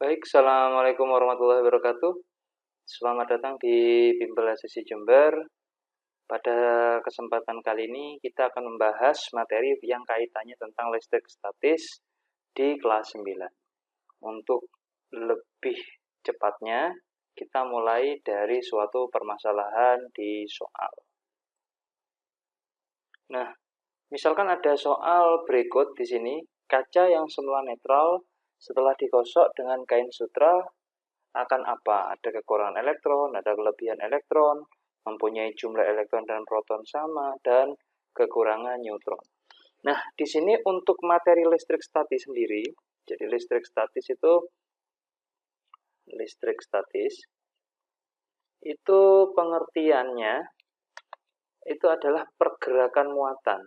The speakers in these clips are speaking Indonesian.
Baik, Assalamualaikum warahmatullahi wabarakatuh. Selamat datang di Bimbel SSC Jember. Pada kesempatan kali ini kita akan membahas materi yang kaitannya tentang listrik statis di kelas 9. Untuk lebih cepatnya, kita mulai dari suatu permasalahan di soal. Nah, misalkan ada soal berikut di sini, kaca yang semula netral setelah digosok dengan kain sutra akan apa? Ada kekurangan elektron, ada kelebihan elektron, mempunyai jumlah elektron dan proton sama, dan kekurangan neutron. Nah, di sini untuk materi listrik statis sendiri, jadi listrik statis itu pengertiannya itu adalah pergerakan muatan.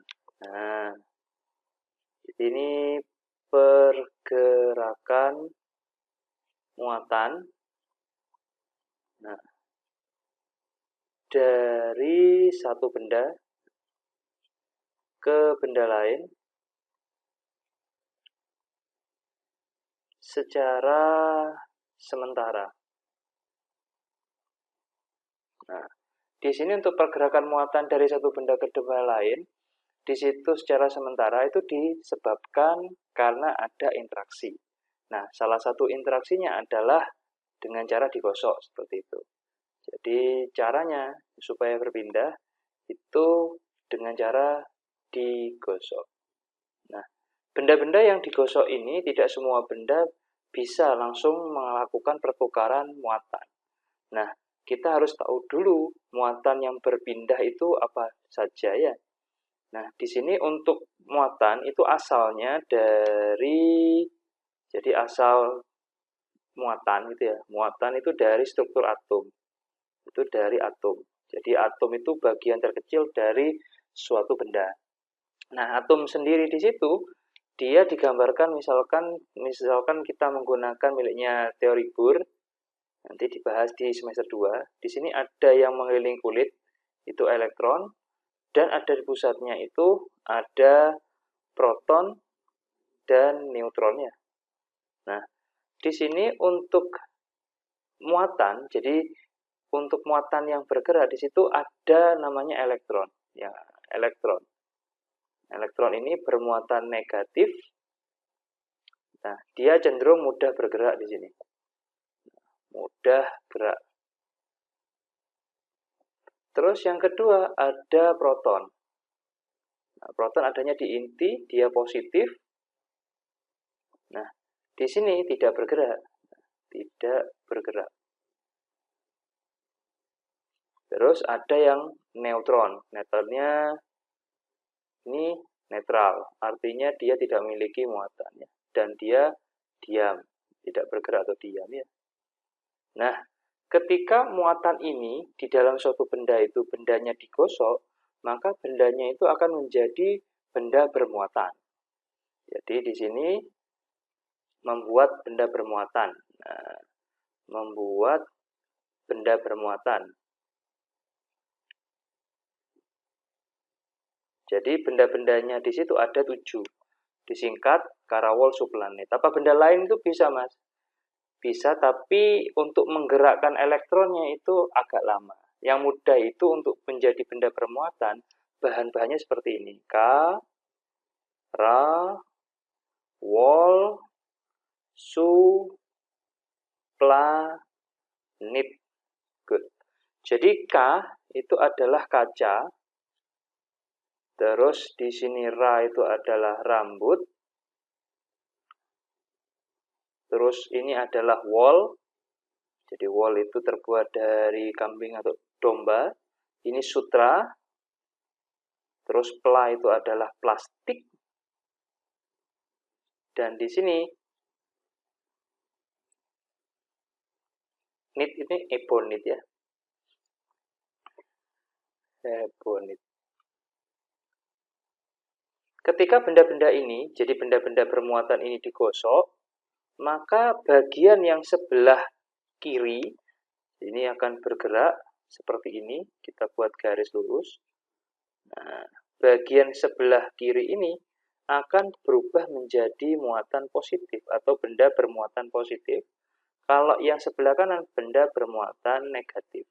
Nah, ini pergerakan muatan. Nah, dari satu benda ke benda lain secara sementara. Nah, di sini untuk pergerakan muatan dari satu benda ke benda lain, di situ secara sementara itu disebabkan karena ada interaksi. Nah, salah satu interaksinya adalah dengan cara digosok seperti itu. Jadi caranya supaya berpindah itu dengan cara digosok. Nah, benda-benda yang digosok ini tidak semua benda bisa langsung melakukan pertukaran muatan. Nah, kita harus tahu dulu muatan yang berpindah itu apa saja ya. Nah, di sini untuk muatan itu asalnya dari, jadi asal muatan gitu ya. Muatan itu dari struktur atom. Itu dari atom. Jadi atom itu bagian terkecil dari suatu benda. Nah, atom sendiri di situ dia digambarkan misalkan kita menggunakan miliknya teori Bohr, nanti dibahas di semester 2. Di sini ada yang mengelilingi kulit, itu elektron, dan ada di pusatnya itu ada proton dan neutronnya. Nah, di sini untuk muatan, jadi untuk muatan yang bergerak di situ ada namanya elektron. Ya, elektron. Elektron ini bermuatan negatif. Nah, dia cenderung mudah bergerak di sini. Mudah gerak. Terus yang kedua ada proton. Nah, proton adanya di inti, dia positif. Nah, di sini tidak bergerak. Tidak bergerak. Terus ada yang neutron. Neutronnya ini netral. Artinya dia tidak memiliki muatan. Dan dia diam. Tidak bergerak atau diam ya. Nah, ketika muatan ini di dalam suatu benda itu bendanya digosok, maka bendanya itu akan menjadi benda bermuatan. Jadi di sini membuat benda bermuatan. Nah, membuat benda bermuatan. Jadi benda-bendanya di situ ada 7. Disingkat Karawol Suplanet. Apa benda lain itu bisa, Mas? Bisa, tapi untuk menggerakkan elektronnya itu agak lama. Yang mudah itu untuk menjadi benda bermuatan, bahan-bahannya seperti ini. Ra, wol, su, planet. Good. Jadi K itu adalah kaca. Terus di sini Ra itu adalah rambut. Terus ini adalah wol. Jadi wol itu terbuat dari kambing atau domba. Ini sutra. Terus pla itu adalah plastik. Dan di sini nit ini ebonit ya. Ebonit. Ketika benda-benda ini, jadi benda-benda bermuatan ini digosok, maka bagian yang sebelah kiri ini akan bergerak seperti ini. Kita buat garis lurus. Nah, bagian sebelah kiri ini akan berubah menjadi muatan positif atau benda bermuatan positif. Kalau yang sebelah kanan benda bermuatan negatif.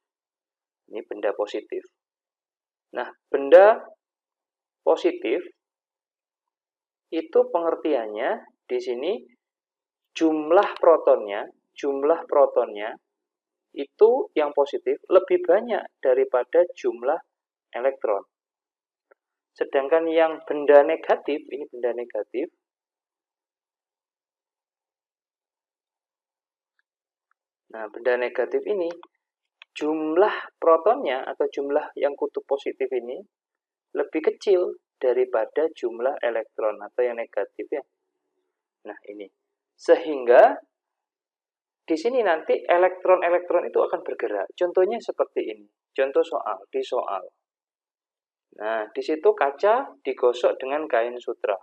Ini benda positif. Nah, benda positif itu pengertiannya di sini jumlah protonnya itu yang positif lebih banyak daripada jumlah elektron. Sedangkan yang benda negatif, ini benda negatif, nah benda negatif ini jumlah protonnya atau jumlah yang kutub positif ini lebih kecil daripada jumlah elektron atau yang negatif ya. Nah ini, sehingga di sini nanti elektron-elektron itu akan bergerak. Contohnya seperti ini. Contoh di soal. Nah, di situ kaca digosok dengan kain sutra.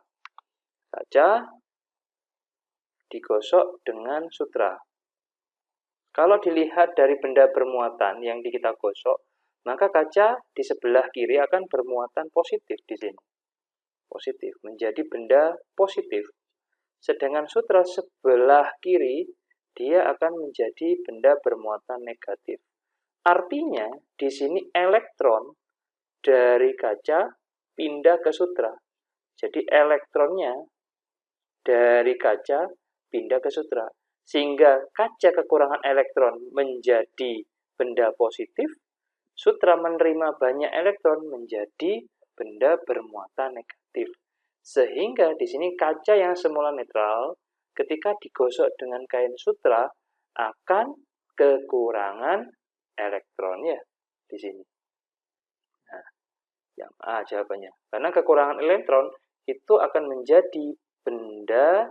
Kaca digosok dengan sutra. Kalau dilihat dari benda bermuatan yang kita gosok, maka kaca di sebelah kiri akan bermuatan positif di sini. Positif, menjadi benda positif. Sedangkan sutra sebelah kiri, dia akan menjadi benda bermuatan negatif. Artinya, di sini elektron dari kaca pindah ke sutra. Jadi elektronnya dari kaca pindah ke sutra. Sehingga kaca kekurangan elektron menjadi benda positif, sutra menerima banyak elektron menjadi benda bermuatan negatif. Sehingga di sini kaca yang semula netral, ketika digosok dengan kain sutra, akan kekurangan elektron ya di sini. Nah, yang A jawabannya. Karena kekurangan elektron itu akan menjadi benda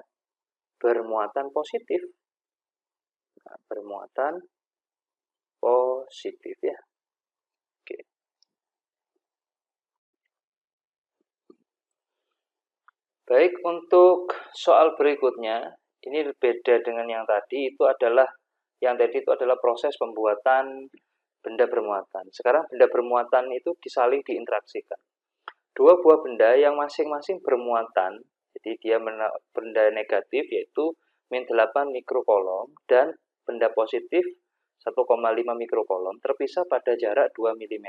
bermuatan positif. Nah, bermuatan positif ya. Oke. Baik, untuk soal berikutnya, ini berbeda dengan yang tadi, itu adalah proses pembuatan benda bermuatan. Sekarang benda bermuatan itu disaling diinteraksikan. Dua buah benda yang masing-masing bermuatan, jadi dia benda negatif yaitu -8 mikrokolom dan benda positif 1,5 mikrokolom terpisah pada jarak 2 mm.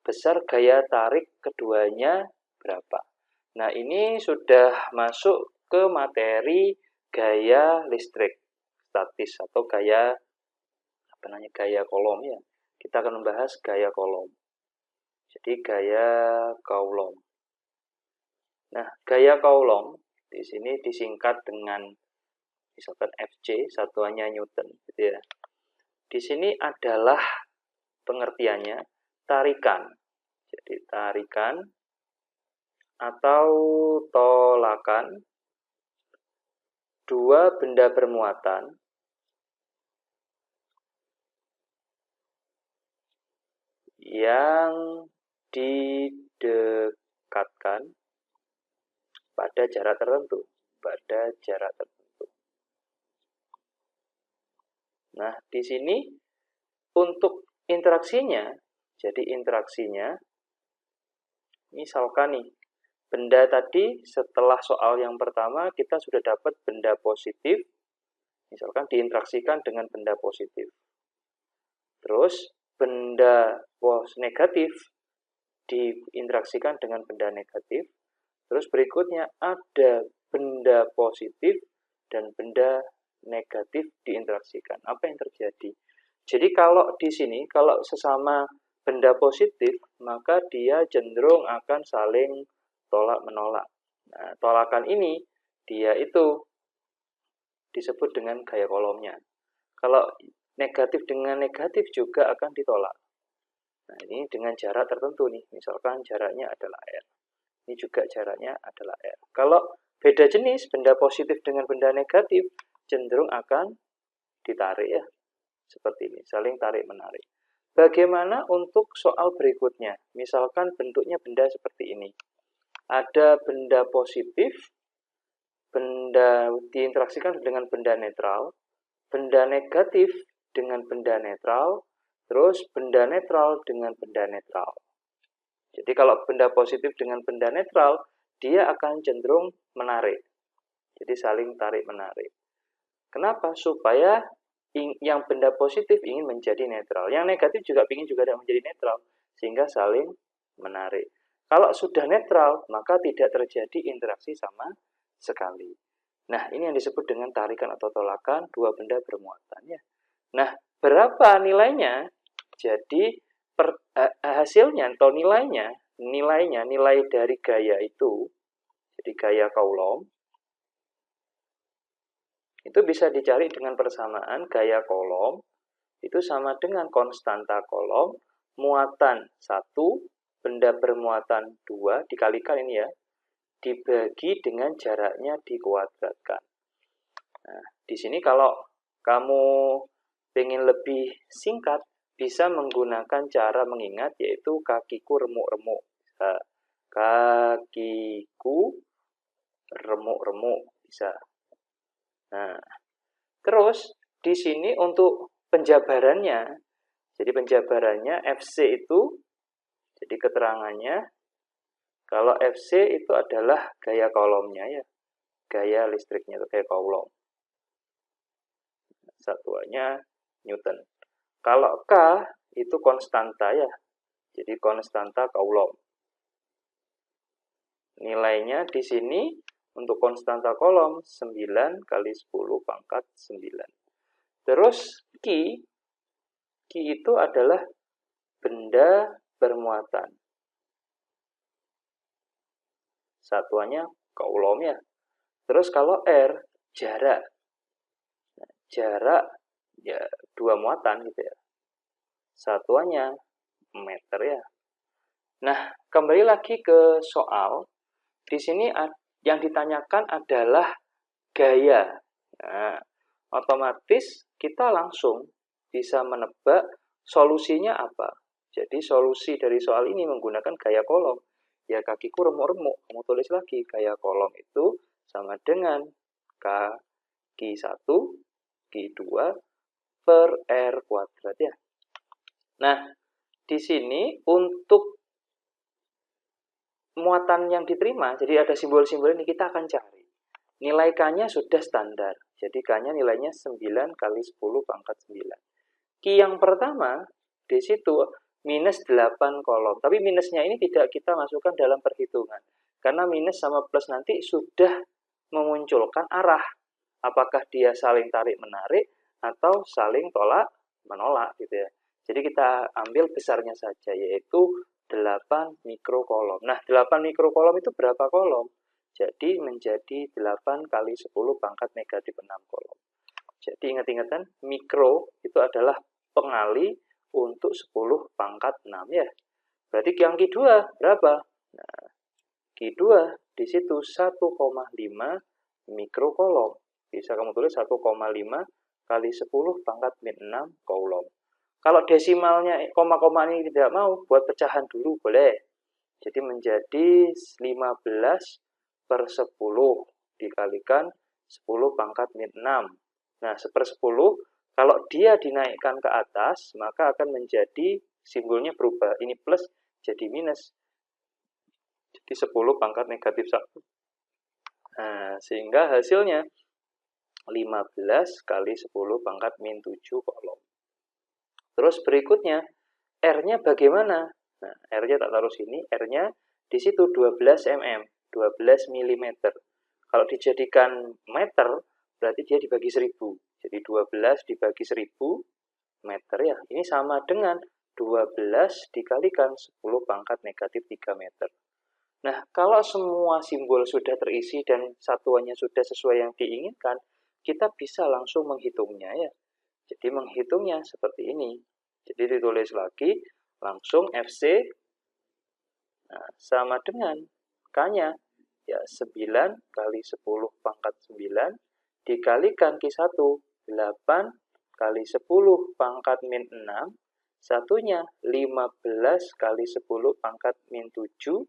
Besar gaya tarik keduanya berapa? Nah, ini sudah masuk ke materi gaya listrik statis atau gaya kolom ya. Kita akan membahas gaya kolom. Jadi gaya Coulomb. Nah, gaya Coulomb di sini disingkat dengan misalkan Fc, satuannya Newton, gitu ya. Di sini adalah pengertiannya tarikan. Jadi tarikan atau tolakan dua benda bermuatan yang didekatkan pada jarak tertentu. Nah, di sini untuk interaksinya, jadi interaksinya, misalkan nih, benda tadi setelah soal yang pertama kita sudah dapat benda positif, misalkan diinteraksikan dengan benda positif. Terus benda negatif diinteraksikan dengan benda negatif. Terus berikutnya ada benda positif dan benda negatif diinteraksikan. Apa yang terjadi? Jadi kalau di sini, kalau sesama benda positif, maka dia cenderung akan saling tolak-menolak. Nah, tolakan ini, dia itu disebut dengan gaya Coulombnya. Kalau negatif dengan negatif juga akan ditolak. Nah, ini dengan jarak tertentu nih. Misalkan jaraknya adalah R. Ini juga jaraknya adalah R. Kalau beda jenis, benda positif dengan benda negatif, cenderung akan ditarik ya. Seperti ini, saling tarik-menarik. Bagaimana untuk soal berikutnya? Misalkan bentuknya benda seperti ini. Ada benda positif, benda diinteraksikan dengan benda netral, benda negatif dengan benda netral, terus benda netral dengan benda netral. Jadi kalau benda positif dengan benda netral, dia akan cenderung menarik. Jadi saling tarik-menarik. Kenapa? Supaya yang benda positif ingin menjadi netral, yang negatif juga ingin juga menjadi netral, sehingga saling menarik. Kalau sudah netral, maka tidak terjadi interaksi sama sekali. Nah, ini yang disebut dengan tarikan atau tolakan dua benda bermuatan ya. Nah, berapa nilainya? Jadi hasilnya atau nilai dari gaya itu, jadi gaya Coulomb, itu bisa dicari dengan persamaan gaya Coulomb itu sama dengan konstanta Coulomb, muatan 1, benda bermuatan 2, dikalikan ini ya, dibagi dengan jaraknya dikuadratkan. Nah, di sini kalau kamu ingin lebih singkat, bisa menggunakan cara mengingat, yaitu kakiku remuk-remuk. Kakiku remuk-remuk, bisa. Nah, terus di sini untuk penjabarannya, jadi penjabarannya FC itu, jadi keterangannya, kalau FC itu adalah gaya Coulombnya ya, gaya listriknya itu gaya Coulomb. Satuannya Newton. Kalau K itu konstanta ya, jadi konstanta Coulomb. Nilainya di sini untuk konstanta Coulomb 9 kali 10 pangkat 9. Terus Q itu adalah benda bermuatan. Satuannya Coulomb ya. Terus kalau R, jarak. Jarak ya 2 muatan gitu ya. Satuannya meter ya. Nah, kembali lagi ke soal. Di sini yang ditanyakan adalah gaya. Nah, otomatis kita langsung bisa menebak solusinya apa. Jadi solusi dari soal ini menggunakan gaya Coulomb. Ya kakiku remuk-remuk, kamu tulis lagi gaya Coulomb itu sama dengan Q1, Q2 per R kuadrat ya. Nah, di sini untuk muatan yang diterima, jadi ada simbol-simbol ini kita akan cari. Nilai K-nya sudah standar. Jadi K-nya nilainya 9 kali 10 pangkat 9. Q yang pertama, di situ minus 8 Coulomb. Tapi minusnya ini tidak kita masukkan dalam perhitungan. Karena minus sama plus nanti sudah memunculkan arah. Apakah dia saling tarik-menarik atau saling tolak-menolak gitu ya. Jadi kita ambil besarnya saja, yaitu 8 mikrocoulomb. Nah, 8 mikrocoulomb itu berapa coulomb? Jadi menjadi 8 kali 10 pangkat negatif 6 coulomb. Jadi ingat-ingatan, mikro itu adalah pengali untuk 10 pangkat 6 ya. Berarti yang Q2 berapa? Nah, Q2 di situ 1,5 mikrocoulomb. Bisa kamu tulis 1,5 kali 10 pangkat min 6 coulomb. Kalau desimalnya, koma-koma ini tidak mau, buat pecahan dulu boleh. Jadi menjadi 15 per 10 dikalikan 10 pangkat min 6. Nah, 1/10, kalau dia dinaikkan ke atas, maka akan menjadi, simbolnya berubah. Ini plus jadi minus. Jadi 10 pangkat negatif 1. Nah, sehingga hasilnya 15 kali 10 pangkat min 7 coulomb. Terus berikutnya, R-nya bagaimana? Nah, R-nya tak taruh sini, R-nya di situ 12 mm, 12 mm. Kalau dijadikan meter, berarti dia dibagi 1000. Jadi 12 dibagi 1000 meter ya. Ini sama dengan 12 dikalikan 10 pangkat negatif 3 meter. Nah, kalau semua simbol sudah terisi dan satuannya sudah sesuai yang diinginkan, kita bisa langsung menghitungnya ya. Jadi menghitungnya seperti ini. Jadi ditulis lagi, langsung FC sama dengan K-nya. Ya, 9 kali 10 pangkat 9 dikalikan Q1, 8 kali 10 pangkat min 6. Satunya 15 kali 10 pangkat min 7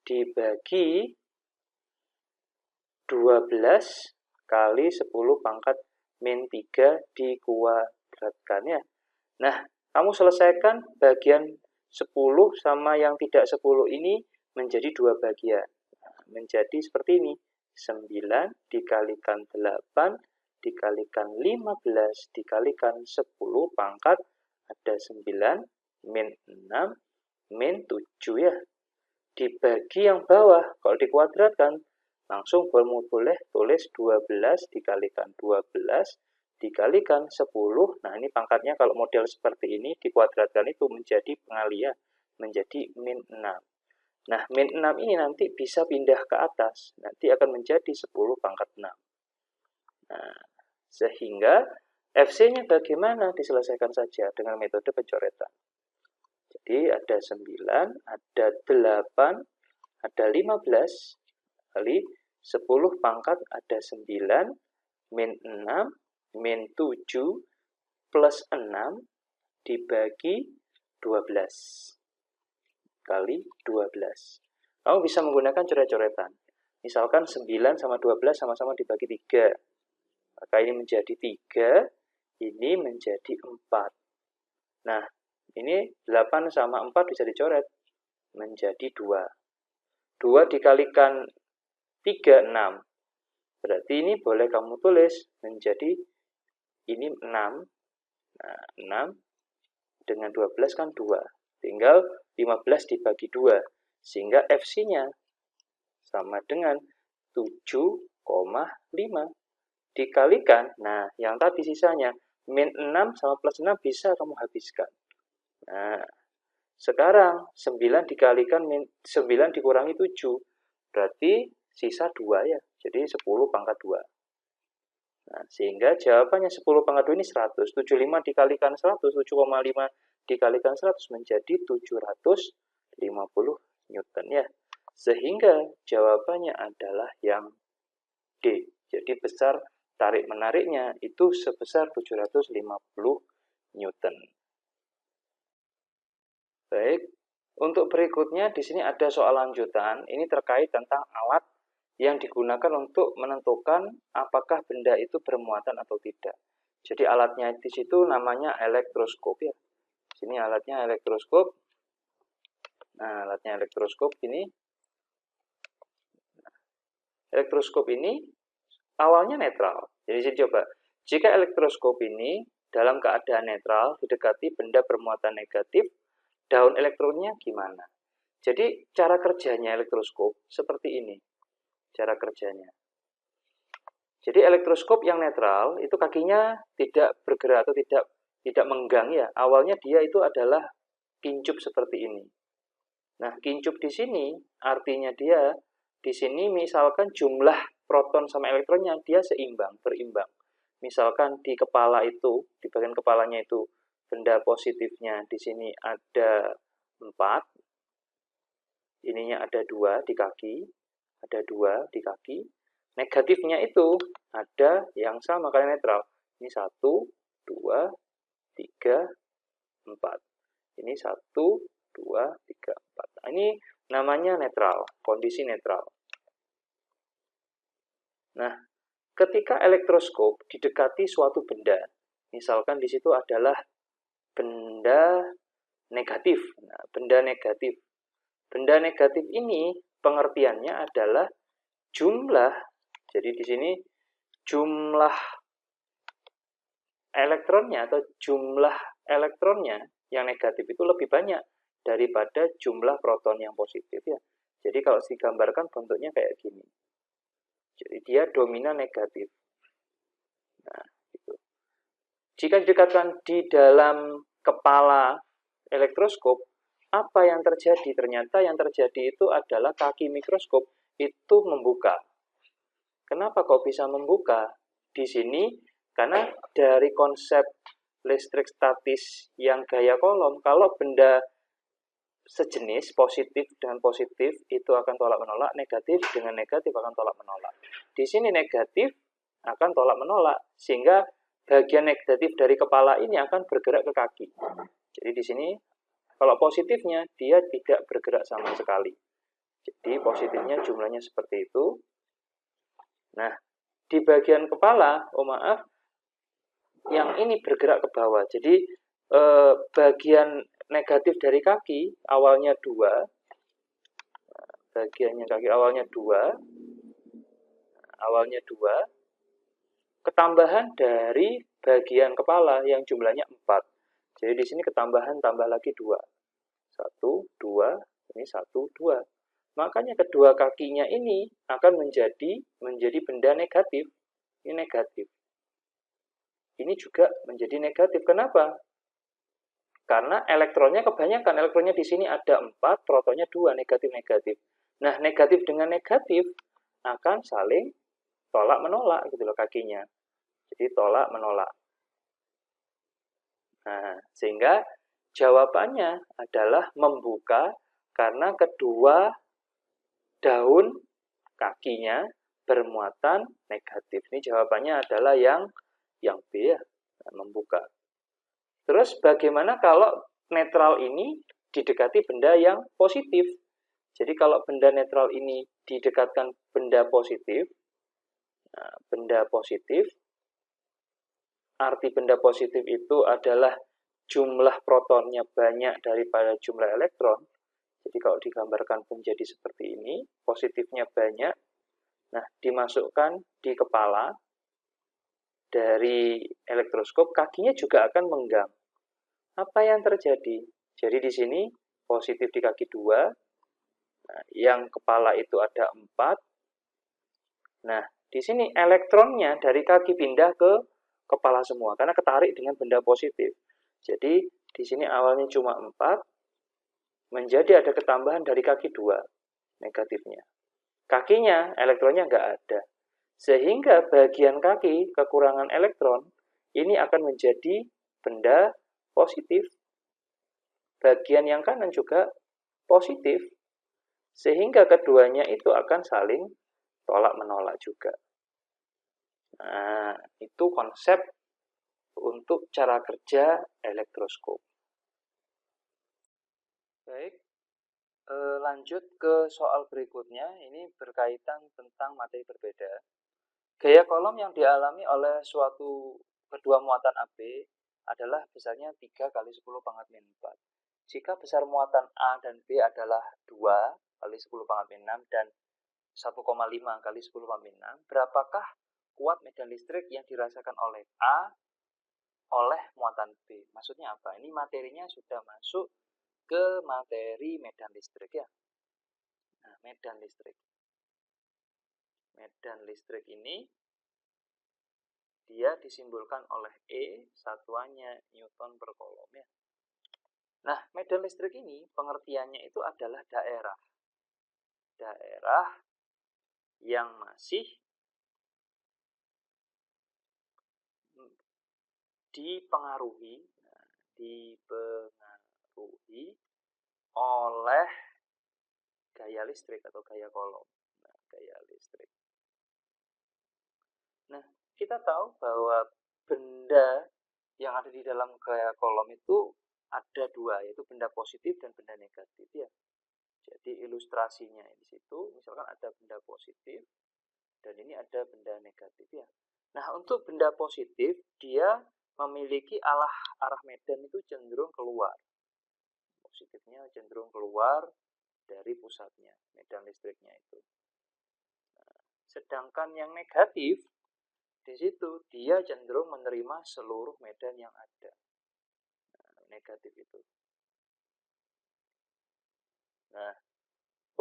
dibagi 12 kali 10 pangkat min 3 dikuadratkan ya. Nah, kamu selesaikan bagian 10 sama yang tidak 10 ini menjadi 2 bagian. Nah, menjadi seperti ini. 9 dikalikan 8 dikalikan 15 dikalikan 10 pangkat ada 9 min 6 min 7 ya. Dibagi yang bawah, kalau dikuadratkan, langsung boleh tulis 12 dikalikan 12 dikalikan 10. Nah, ini pangkatnya kalau model seperti ini dikuadratkan itu menjadi pengalian, menjadi min 6. Nah, min 6 ini nanti bisa pindah ke atas, nanti akan menjadi 10 pangkat 6. Nah, sehingga FC-nya bagaimana? Diselesaikan saja dengan metode pencoretan. Jadi ada 9, ada 8, ada 15, kali 10 pangkat ada 9, min 6, min 7, plus 6, dibagi 12. Kali 12. Kamu bisa menggunakan coret-coretan. Misalkan 9 sama 12 sama-sama dibagi 3. Maka ini menjadi 3, ini menjadi 4. Nah, ini 8 sama 4 bisa dicoret. Menjadi 2. 2 dikalikan 3, 6. Berarti ini boleh kamu tulis menjadi ini 6. Nah, 6 dengan 12 kan 2. Tinggal 15 dibagi 2. Sehingga FC-nya sama dengan 7,5. Dikalikan, nah yang tadi sisanya, min 6 sama plus 6 bisa kamu habiskan. Nah, sekarang 9 dikalikan 9 dikurangi 7, berarti sisa 2 ya, jadi 10 pangkat 2. Nah, sehingga jawabannya 10 pangkat 2 ini 100. 75 dikalikan 100, 7,5 dikalikan 100 menjadi 750 Newton ya. Sehingga jawabannya adalah yang D. Jadi besar tarik-menariknya itu sebesar 750 Newton. Baik, untuk berikutnya di sini ada soal lanjutan. Ini terkait tentang alat yang digunakan untuk menentukan apakah benda itu bermuatan atau tidak. Jadi alatnya di situ namanya elektroskop ya. Sini alatnya elektroskop. Nah, alatnya elektroskop ini. Elektroskop ini awalnya netral. Jadi saya coba, jika elektroskop ini dalam keadaan netral didekati benda bermuatan negatif, daun elektronnya gimana? Jadi cara kerjanya elektroskop seperti ini. Cara kerjanya. Jadi elektroskop yang netral itu kakinya tidak bergerak atau tidak menggang ya. Awalnya dia itu adalah kincup seperti ini. Nah, kincup di sini artinya dia di sini misalkan jumlah proton sama elektronnya dia seimbang, berimbang. Misalkan di kepala itu, di bagian kepalanya itu benda positifnya di sini ada 4, ininya ada 2 di kaki, ada 2 di kaki. Negatifnya itu ada yang sama kayak netral. Ini 1, 2, 3, 4. Ini 1, 2, 3, 4. Nah, ini namanya netral, kondisi netral. Nah, ketika elektroskop didekati suatu benda, misalkan di situ adalah benda negatif. Nah, benda negatif. Benda negatif ini pengertiannya adalah jumlah. Jadi di sini jumlah elektronnya atau jumlah elektronnya yang negatif itu lebih banyak daripada jumlah proton yang positif ya. Jadi kalau digambarkan bentuknya kayak gini. Jadi dia dominan negatif. Nah, gitu. Jika didekatkan di dalam kepala elektroskop, apa yang terjadi? Ternyata yang terjadi itu adalah kaki mikroskop itu membuka. Kenapa kok bisa membuka? Di sini karena dari konsep listrik statis yang gaya kolom, kalau benda sejenis positif dengan positif itu akan tolak-menolak, negatif dengan negatif akan tolak-menolak. Di sini negatif akan tolak-menolak, sehingga bagian negatif dari kepala ini akan bergerak ke kaki. Jadi di sini kalau positifnya dia tidak bergerak sama sekali. Jadi positifnya jumlahnya seperti itu. Nah, di bagian kepala, yang ini bergerak ke bawah. Jadi bagian negatif dari kaki awalnya 2, bagiannya kaki awalnya 2, ketambahan dari bagian kepala yang jumlahnya 4. Jadi di sini ketambahan tambah lagi 2. 1, 2, ini 1, 2. Makanya kedua kakinya ini akan menjadi benda negatif. Ini negatif. Ini juga menjadi negatif. Kenapa? Karena elektronnya kebanyakan. Elektronnya di sini ada 4, protonnya 2, negatif-negatif. Nah, negatif dengan negatif akan saling tolak-menolak gitu loh kakinya. Jadi tolak-menolak. Nah, sehingga jawabannya adalah membuka karena kedua daun kakinya bermuatan negatif. Ini jawabannya adalah yang B ya, membuka. Terus bagaimana kalau netral ini didekati benda yang positif? Jadi kalau benda netral ini didekatkan benda positif, nah, benda positif, arti benda positif itu adalah jumlah protonnya banyak daripada jumlah elektron. Jadi kalau digambarkan menjadi seperti ini, positifnya banyak. Nah, dimasukkan di kepala dari elektroskop, kakinya juga akan menggang. Apa yang terjadi? Jadi di sini positif di kaki 2, nah, yang kepala itu ada 4. Nah, di sini elektronnya dari kaki pindah ke kepala semua, karena ketarik dengan benda positif. Jadi di sini awalnya cuma 4, menjadi ada ketambahan dari kaki 2, negatifnya. Kakinya, elektronnya nggak ada. Sehingga bagian kaki, kekurangan elektron, ini akan menjadi benda positif. Bagian yang kanan juga positif. Sehingga keduanya itu akan saling tolak-menolak juga. Nah, itu konsep untuk cara kerja elektroskop. Baik, lanjut ke soal berikutnya. Ini berkaitan tentang materi berbeda. Gaya kolom yang dialami oleh suatu kedua muatan AB adalah besarnya 3 kali 10 pangkat min 4. Jika besar muatan A dan B adalah 2 kali 10 pangkat min 6 dan 1,5 kali 10 pangkat min 6, berapakah kuat medan listrik yang dirasakan oleh A oleh muatan B? Maksudnya apa? Ini materinya sudah masuk ke materi medan listrik ya. Nah, medan listrik. Medan listrik ini dia disimbolkan oleh E, satuannya Newton per kolom ya. Nah, medan listrik ini pengertiannya itu adalah daerah. Daerah yang masih dipengaruhi oleh gaya listrik atau gaya kolom. Nah, gaya listrik. Nah, kita tahu bahwa benda yang ada di dalam gaya kolom itu ada 2, yaitu benda positif dan benda negatif ya. Jadi ilustrasinya di situ, misalkan ada benda positif dan ini ada benda negatif ya. Nah, untuk benda positif dia memiliki arah medan itu cenderung keluar. Positifnya cenderung keluar dari pusatnya, medan listriknya itu. Nah, sedangkan yang negatif di situ dia cenderung menerima seluruh medan yang ada. Nah, negatif itu. Nah,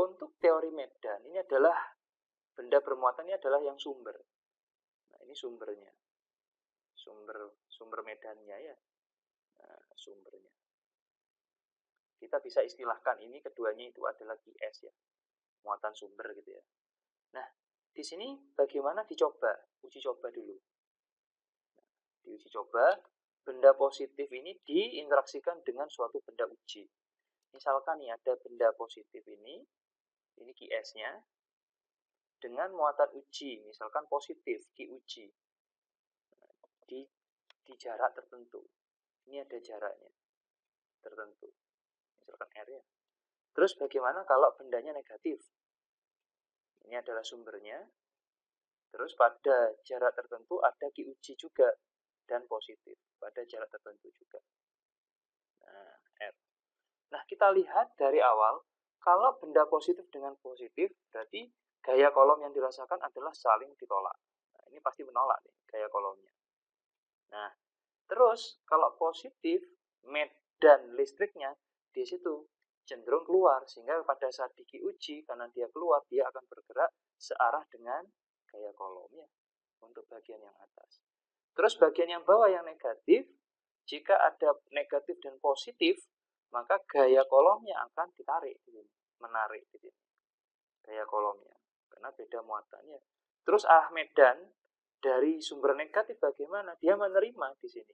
untuk teori medan ini adalah benda bermuatan ini adalah yang sumber. Nah, ini sumbernya. Sumber medannya ya. Nah, sumbernya. Kita bisa istilahkan ini keduanya itu adalah QS ya. Muatan sumber gitu ya. Nah, di sini bagaimana dicoba? Uji coba dulu. Nah, di uji coba, benda positif ini diinteraksikan dengan suatu benda uji. Misalkan nih ada benda positif ini QS-nya, dengan muatan uji, misalkan positif, Q uji, di jarak tertentu. Ini ada jaraknya tertentu, misalkan R ya. Terus bagaimana kalau bendanya negatif? Ini adalah sumbernya. Terus pada jarak tertentu ada Q uji juga dan positif pada jarak tertentu juga. Nah, R. Nah, kita lihat dari awal, kalau benda positif dengan positif, berarti gaya kolom yang dirasakan adalah saling ditolak. Nah, ini pasti menolak nih gaya kolomnya. Nah, terus kalau positif, medan listriknya di situ cenderung keluar, sehingga pada saat diuji karena dia keluar, dia akan bergerak searah dengan gaya kolomnya untuk bagian yang atas. Terus bagian yang bawah yang negatif, jika ada negatif dan positif, maka gaya kolomnya akan ditarik, menarik gaya kolomnya, karena beda muatannya. Terus arah medan dari sumber negatif bagaimana? Dia menerima di sini.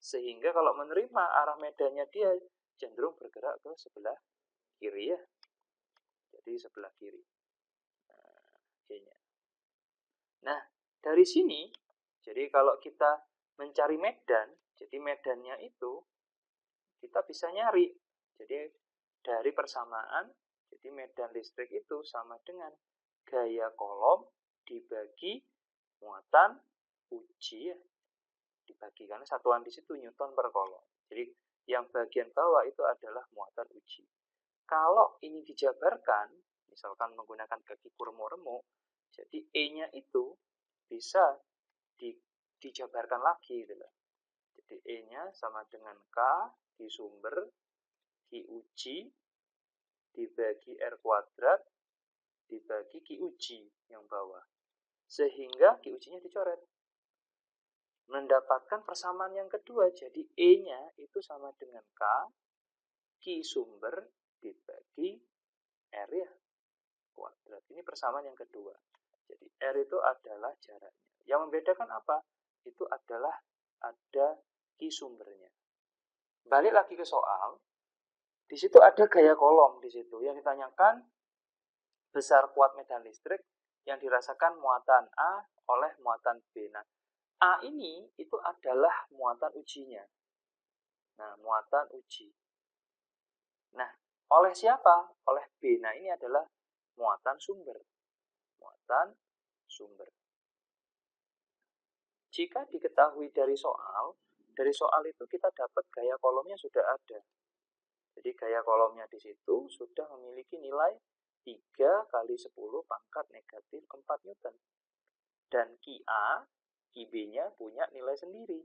Sehingga kalau menerima arah medannya dia cenderung bergerak ke sebelah kiri ya. Jadi sebelah kiri. Nah, dari sini, jadi kalau kita mencari medan, jadi medannya itu kita bisa nyari. Jadi dari persamaan, jadi medan listrik itu sama dengan gaya kolom dibagi muatan uji ya. Dibagi karena satuan di situ Newton per kolom. Jadi yang bagian bawah itu adalah muatan uji. Kalau ini dijabarkan, misalkan menggunakan kaki remuk-remuk, jadi E-nya itu bisa dijabarkan lagi gitu loh. Jadi E-nya sama dengan K di sumber Q uji dibagi R kuadrat dibagi Q uji yang bawah. Sehingga Q ujinya dicoret. Mendapatkan persamaan yang kedua, jadi E-nya itu sama dengan K Q sumber dibagi R ya kuadrat. Ini persamaan yang kedua. Jadi R itu adalah jaraknya. Yang membedakan apa? Itu adalah ada Q sumbernya. Balik lagi ke soal. Di situ ada gaya kolom di situ. Yang ditanyakan besar kuat medan listrik yang dirasakan muatan A oleh muatan B. Nah, A ini itu adalah muatan ujinya. Nah, muatan uji. Nah, oleh siapa? Oleh B. Nah, ini adalah muatan sumber. Muatan sumber. Jika diketahui dari soal itu kita dapat gaya kolomnya sudah ada. Jadi gaya kolomnya di situ sudah memiliki nilai 3 kali 10 pangkat negatif 4 Newton. Dan QA, QB-nya punya nilai sendiri.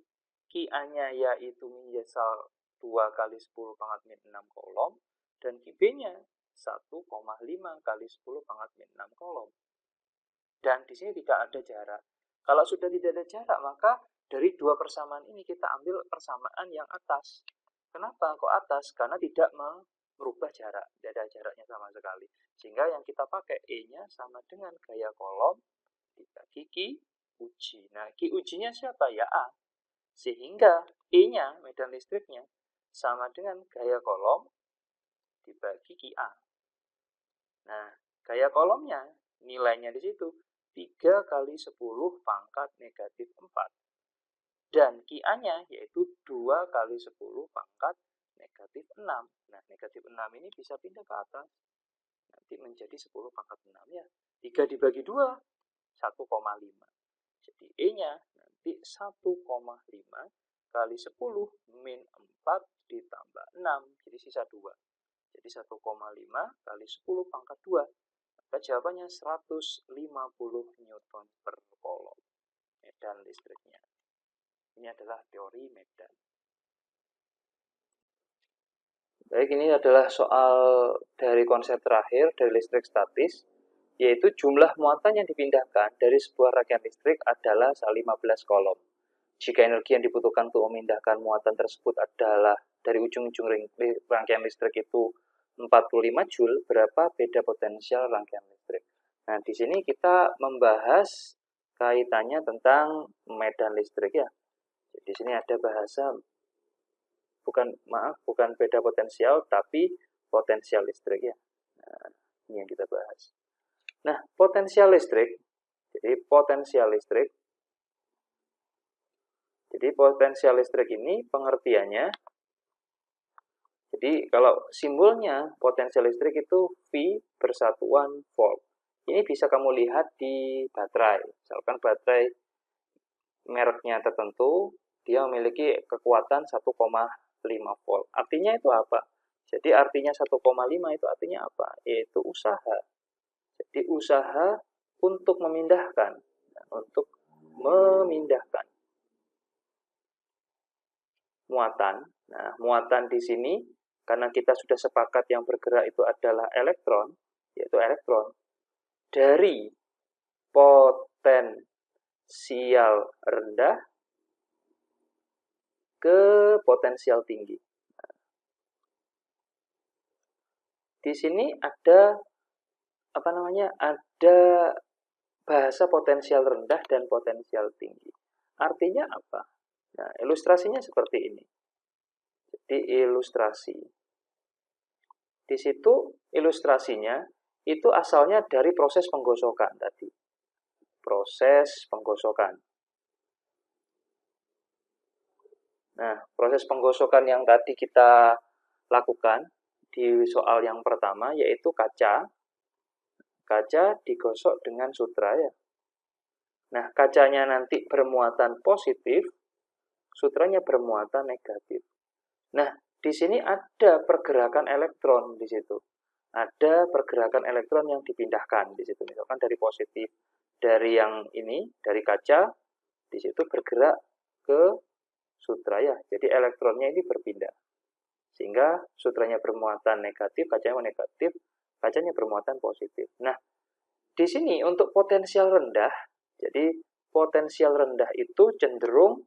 QA-nya yaitu menyesal 2 kali 10 pangkat min 6 kolom. Dan QB-nya 1,5 kali 10 pangkat min 6 kolom. Dan di sini tidak ada jarak. Kalau sudah tidak ada jarak, maka dari dua persamaan ini kita ambil persamaan yang atas. Kenapa kok atas? Karena tidak merubah jarak. Tidak ada jaraknya sama sekali. Sehingga yang kita pakai E-nya sama dengan gaya kolom dibagi Q uji. Nah, Q ujinya siapa? Ya A. Sehingga E-nya, medan listriknya, sama dengan gaya kolom dibagi QA. Nah, gaya kolomnya, nilainya di situ 3 kali 10 pangkat negatif 4. Dan QA-nya yaitu 2 kali 10 pangkat negatif 6. Nah, negatif 6 ini bisa pindah ke atas. Nanti menjadi 10 pangkat 6 ya. 3 dibagi 2, 1,5. Jadi E-nya nanti 1,5 kali 10 min 4 ditambah 6. Jadi sisa 2. Jadi 1,5 kali 10 pangkat 2. Maka jawabannya 150 Newton per kolom medan listriknya. Ini adalah teori medan. Baik, ini adalah soal dari konsep terakhir dari listrik statis, yaitu jumlah muatan yang dipindahkan dari sebuah rangkaian listrik adalah 15 kolom. Jika energi yang dibutuhkan untuk memindahkan muatan tersebut adalah dari ujung-ujung rangkaian listrik itu 45 Joule, berapa beda potensial rangkaian listrik? Nah, di sini kita membahas kaitannya tentang medan listrik ya. Di sini ada bahasa bukan beda potensial, tapi potensial listrik ya. Nah, ini yang kita bahas. Nah, potensial listrik. Jadi potensial listrik ini pengertiannya. Jadi kalau simbolnya potensial listrik itu V bersatuan volt. Ini bisa kamu lihat di baterai. Misalkan baterai mereknya tertentu, dia memiliki kekuatan 1,5 volt. Artinya itu apa? Jadi artinya 1,5 itu artinya apa? Yaitu usaha. Jadi usaha untuk memindahkan, untuk memindahkan muatan. Nah, muatan di sini karena kita sudah sepakat yang bergerak itu adalah elektron, yaitu elektron dari potensial rendah ke potensial tinggi. Di sini ada ada bahasa potensial rendah dan potensial tinggi. Artinya apa? Nah, ilustrasinya seperti ini. Jadi ilustrasi. Di situ ilustrasinya itu asalnya dari proses penggosokan tadi. Proses penggosokan. Nah, proses penggosokan yang tadi kita lakukan di soal yang pertama yaitu kaca. Kaca digosok dengan sutra ya. Nah, kacanya nanti bermuatan positif, sutranya bermuatan negatif. Nah, di sini ada pergerakan elektron di situ. Ada pergerakan elektron yang dipindahkan di situ. Misalkan dari positif, dari yang ini, dari kaca, di situ bergerak ke sutra ya. Jadi elektronnya ini berpindah. Sehingga sutranya bermuatan negatif, kacanya negatif, kacanya bermuatan positif. Nah, di sini untuk potensial rendah, jadi potensial rendah itu cenderung,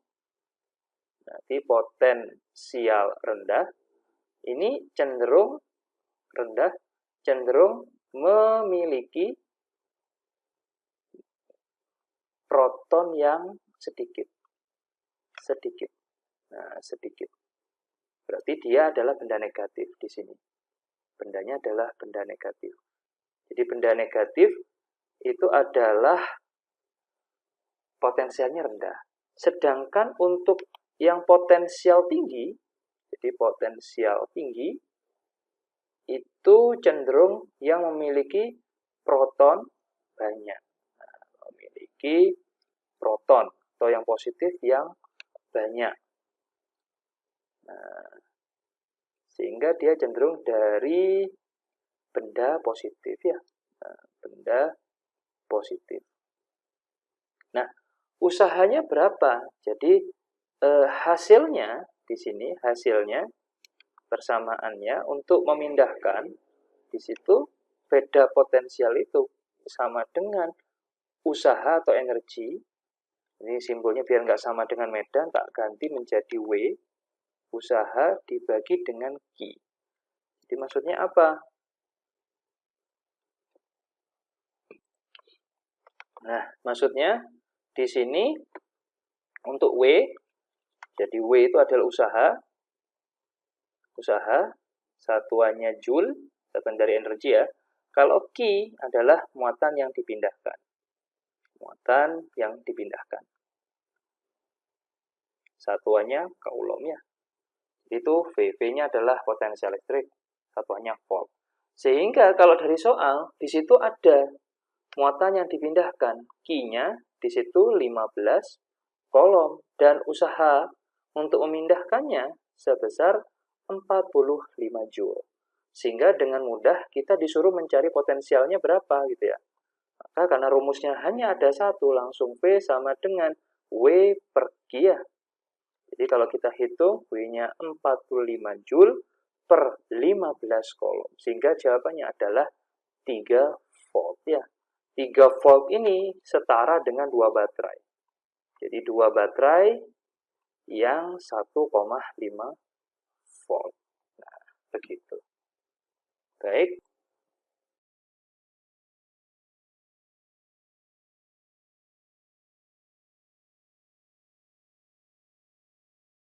nanti potensial rendah, ini cenderung rendah, cenderung memiliki proton yang sedikit. Sedikit. Nah, sedikit. Berarti dia adalah benda negatif di sini. Bendanya adalah benda negatif. Jadi benda negatif itu adalah potensialnya rendah. Sedangkan untuk yang potensial tinggi, jadi potensial tinggi, itu cenderung yang memiliki proton banyak. Nah, memiliki proton atau yang positif yang banyak. Nah, sehingga dia cenderung dari benda positif ya. Nah, benda positif. Nah, usahanya berapa? Jadi hasilnya di sini, hasilnya persamaannya untuk memindahkan di situ beda potensial itu sama dengan usaha atau energi. Ini simbolnya biar nggak sama dengan medan, tak ganti menjadi W. Usaha dibagi dengan Q. Jadi maksudnya apa? Nah, maksudnya di sini untuk W, jadi W itu adalah usaha. Usaha, satuannya Joule, satuan dari energi ya. Kalau Q adalah muatan yang dipindahkan. Muatan yang dipindahkan. Satuannya Coulomb ya. Itu VV-nya adalah potensial listrik, satuannya volt. Sehingga kalau dari soal, di situ ada muatan yang dipindahkan. Q-nya di situ 15 Coulomb dan usaha untuk memindahkannya sebesar 45 Joule. Sehingga dengan mudah kita disuruh mencari potensialnya berapa gitu ya. Maka karena rumusnya hanya ada satu, langsung V sama dengan W per Q ya. Jadi kalau kita hitung, W-nya 45 Joule per 15 Coulomb. Sehingga jawabannya adalah 3 volt ya. 3 volt ini setara dengan 2 baterai. Jadi 2 baterai yang 1,5 volt. Nah, begitu. Baik.